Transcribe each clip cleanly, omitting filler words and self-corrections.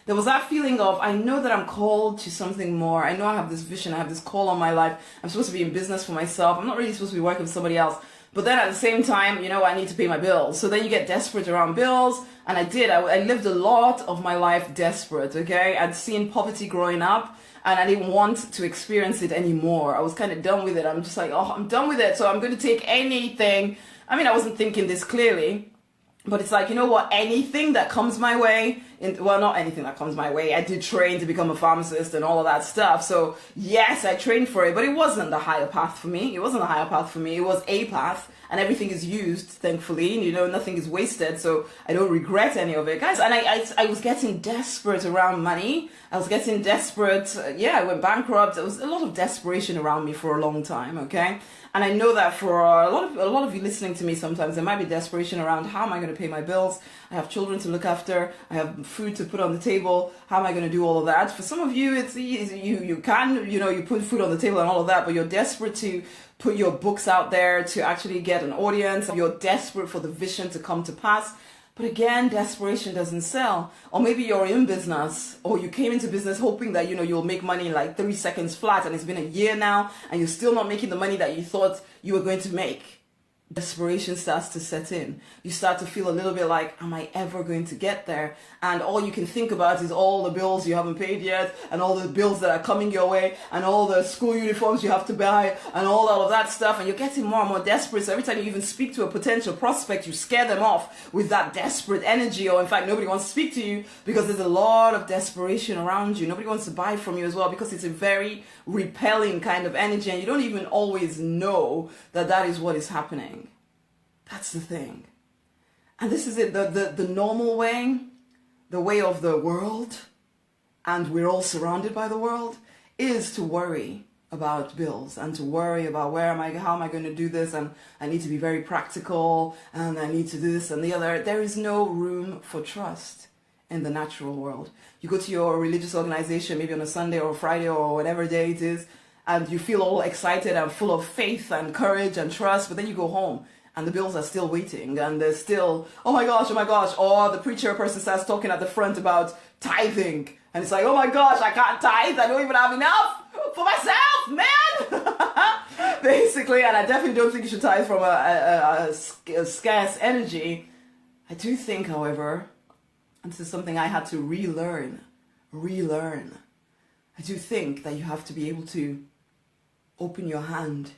There was that feeling of, I know that I'm called to something more. I know I have this vision. I have this call on my life. I'm supposed to be in business for myself. I'm not really supposed to be working for somebody else. But then at the same time, I need to pay my bills. So then you get desperate around bills. And I did. I lived a lot of my life desperate, okay? I'd seen poverty growing up and I didn't want to experience it anymore. I was kind of done with it. I'm just like, oh, I'm done with it. So I'm going to take anything. I mean, I wasn't thinking this clearly. But it's like, you know what, anything that comes my way, well, not anything that comes my way. I did train to become a pharmacist and all of that stuff. So yes, I trained for it, but it wasn't the higher path for me. It wasn't the higher path for me. It was a path, and everything is used, thankfully. Nothing is wasted, so I don't regret any of it. Guys, and I was getting desperate around money. I was getting desperate. I went bankrupt. There was a lot of desperation around me for a long time, okay? And I know that for a lot of you listening to me sometimes, there might be desperation around, how am I going to pay my bills? I have children to look after. I have food to put on the table. How am I going to do all of that? For some of you, it's easy. You can, you put food on the table and all of that, but you're desperate to put your books out there to actually get an audience. You're desperate for the vision to come to pass. But again, desperation doesn't sell. Or maybe you're in business, or you came into business hoping that, you'll make money in like 3 seconds flat, and it's been a year now, and you're still not making the money that you thought you were going to make. Desperation starts to set in. You start to feel a little bit like, am I ever going to get there? And all you can think about is all the bills you haven't paid yet, and all the bills that are coming your way, and all the school uniforms you have to buy, and all of that stuff. And you're getting more and more desperate. So every time you even speak to a potential prospect, you scare them off with that desperate energy. Or in fact, nobody wants to speak to you because there's a lot of desperation around you. Nobody wants to buy from you as well, because it's a very repelling kind of energy, and you don't even always know that is what is happening. That's the thing. And this is it, the normal way, the way of the world, and we're all surrounded by the world, is to worry about bills and to worry about how am I going to do this, and I need to be very practical, and I need to do this and the other. There is no room for trust in the natural world. You go to your religious organization, maybe on a Sunday or a Friday or whatever day it is, and you feel all excited and full of faith and courage and trust, but then you go home and the bills are still waiting, and there's still, oh my gosh, or the preacher person starts talking at the front about tithing, and it's like, oh my gosh, I can't tithe, I don't even have enough for myself, man! Basically, and I definitely don't think you should tithe from a scarce energy. I do think, however, and this is something I had to relearn, I do think that you have to be able to open your hand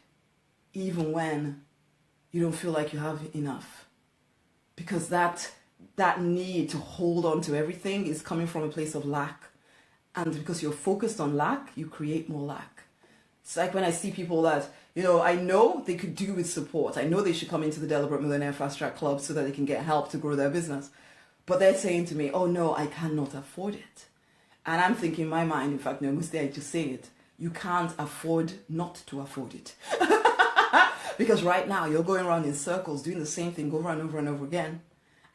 even when you don't feel like you have enough, because that need to hold on to everything is coming from a place of lack, and because you're focused on lack, you create more lack. It's like when I see people that, I know they could do with support. I know they should come into the Deliberate Millionaire Fast Track Club so that they can get help to grow their business, but they're saying to me, oh no, I cannot afford it. And I'm thinking in my mind, in fact, no, mostly I just say it, you can't afford not to afford it. Because right now you're going around in circles doing the same thing over and over and over again,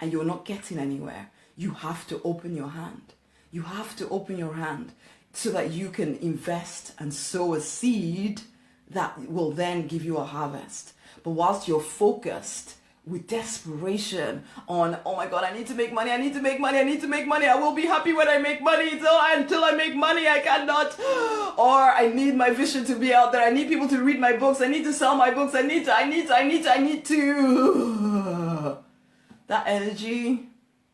and you're not getting anywhere. You have to open your hand. You have to open your hand so that you can invest and sow a seed that will then give you a harvest. But whilst you're focused with desperation on, oh my God, I need to make money, I need to make money, I need to make money, I will be happy when I make money, until I make money I cannot, or I need my vision to be out there, I need people to read my books, I need to sell my books, I need to. That energy,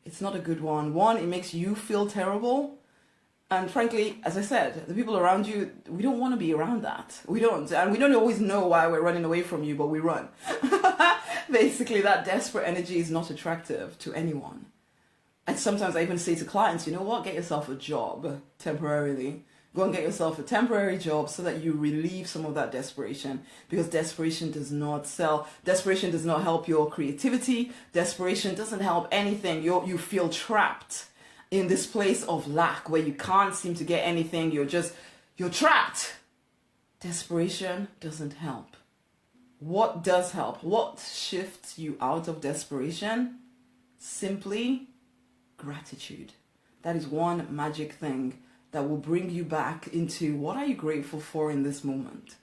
it's not a good one. One, it makes you feel terrible. And frankly, as I said, the people around you, we don't want to be around that. We don't. And we don't always know why we're running away from you, but we run. Basically, that desperate energy is not attractive to anyone. And sometimes I even say to clients, you know what, get yourself a job temporarily. Go and get yourself a temporary job so that you relieve some of that desperation, because desperation does not sell. Desperation does not help your creativity. Desperation doesn't help anything. You feel trapped in this place of lack where you can't seem to get anything. You're trapped. Desperation doesn't help. What does help? What shifts you out of desperation? Simply gratitude. That is one magic thing that will bring you back into what are you grateful for in this moment.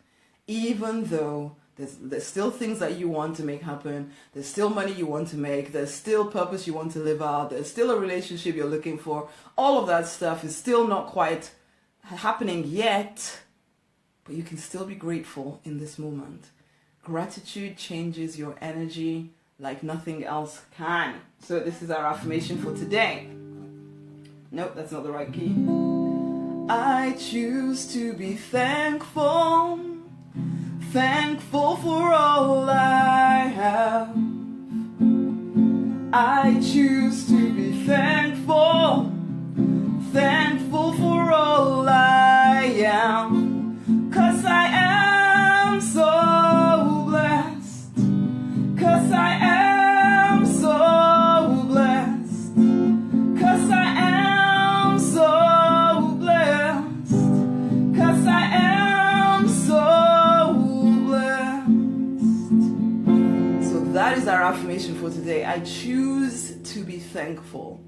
Even though There's still things that you want to make happen. There's still money you want to make. There's still purpose you want to live out. There's still a relationship you're looking for. All of that stuff is still not quite happening yet, but you can still be grateful in this moment. Gratitude changes your energy like nothing else can. So this is our affirmation for today. Nope, that's not the right key. I choose to be thankful. Thankful for all I have. I choose to be thankful. Thankful for all I am. 'Cause I am so blessed. 'Cause I am so blessed. 'Cause I am so blessed. 'Cause I am so blessed. So that is our affirmation for today. I choose to be thankful.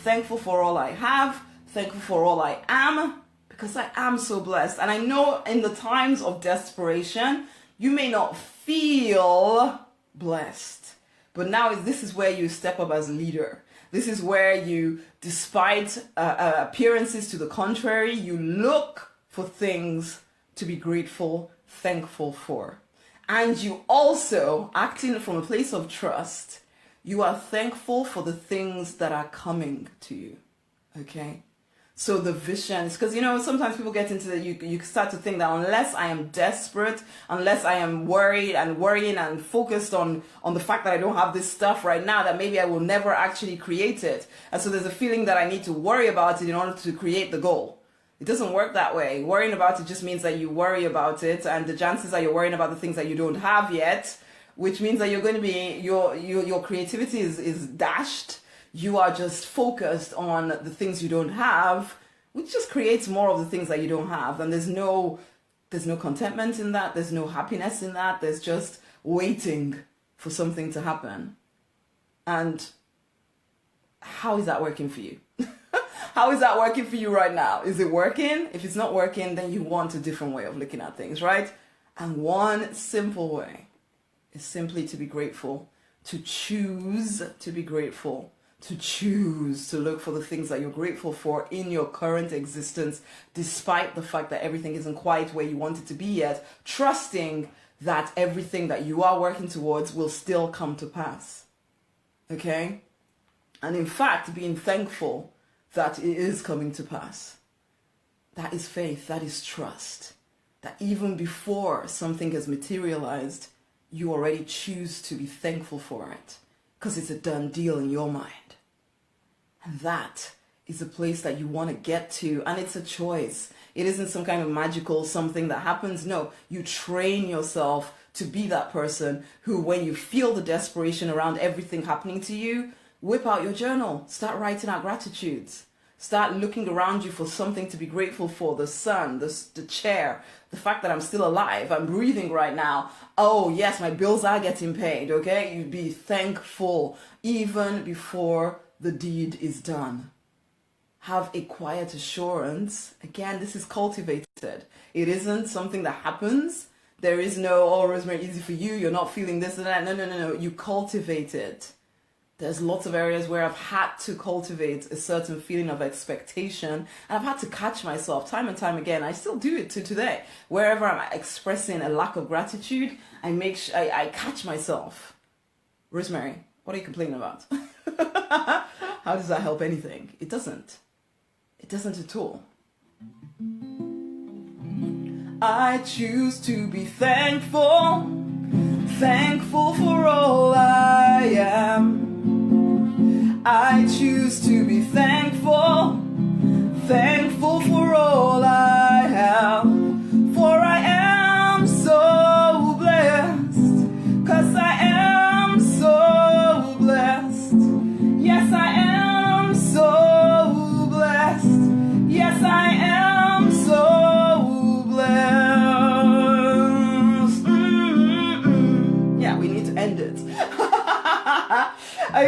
Thankful for all I have. Thankful for all I am, because I am so blessed. And I know in the times of desperation, you may not feel blessed. But now this is where you step up as leader. This is where you, despite appearances to the contrary, you look for things to be grateful, thankful for. And you also, acting from a place of trust, you are thankful for the things that are coming to you. Okay? So the visions, because sometimes people get into you start to think that unless I am desperate, unless I am worried and worrying and focused on the fact that I don't have this stuff right now, that maybe I will never actually create it. And so there's a feeling that I need to worry about it in order to create the goal. It doesn't work that way. Worrying about it just means that you worry about it, and the chances are you're worrying about the things that you don't have yet, which means that you're going to be, your creativity is dashed. You are just focused on the things you don't have, which just creates more of the things that you don't have. And there's no contentment in that. There's no happiness in that. There's just waiting for something to happen. And how is that working for you? How is that working for you right now? Is it working? If it's not working, then you want a different way of looking at things, right? And one simple way is simply to be grateful, to choose to be grateful, to choose to look for the things that you're grateful for in your current existence, despite the fact that everything isn't quite where you want it to be yet, trusting that everything that you are working towards will still come to pass. Okay? And in fact, being thankful that it is coming to pass. That is faith, that is trust. That even before something has materialized, you already choose to be thankful for it, because it's a done deal in your mind. And that is a place that you want to get to, and it's a choice. It isn't some kind of magical something that happens. No, you train yourself to be that person who, when you feel the desperation around everything happening to you, whip out your journal, start writing out gratitudes. Start looking around you for something to be grateful for. The sun, the chair, the fact that I'm still alive, I'm breathing right now. Oh yes, my bills are getting paid, okay? You be thankful even before the deed is done. Have a quiet assurance. Again, this is cultivated. It isn't something that happens. There is no, oh, Rosemary, easy for you, you're not feeling this and that. No. You cultivate it. There's lots of areas where I've had to cultivate a certain feeling of expectation, and I've had to catch myself time and time again. I still do it to today. Wherever I'm expressing a lack of gratitude, I catch myself. Rosemary, what are you complaining about? How does that help anything? It doesn't. It doesn't at all. I choose to be thankful, thankful for all I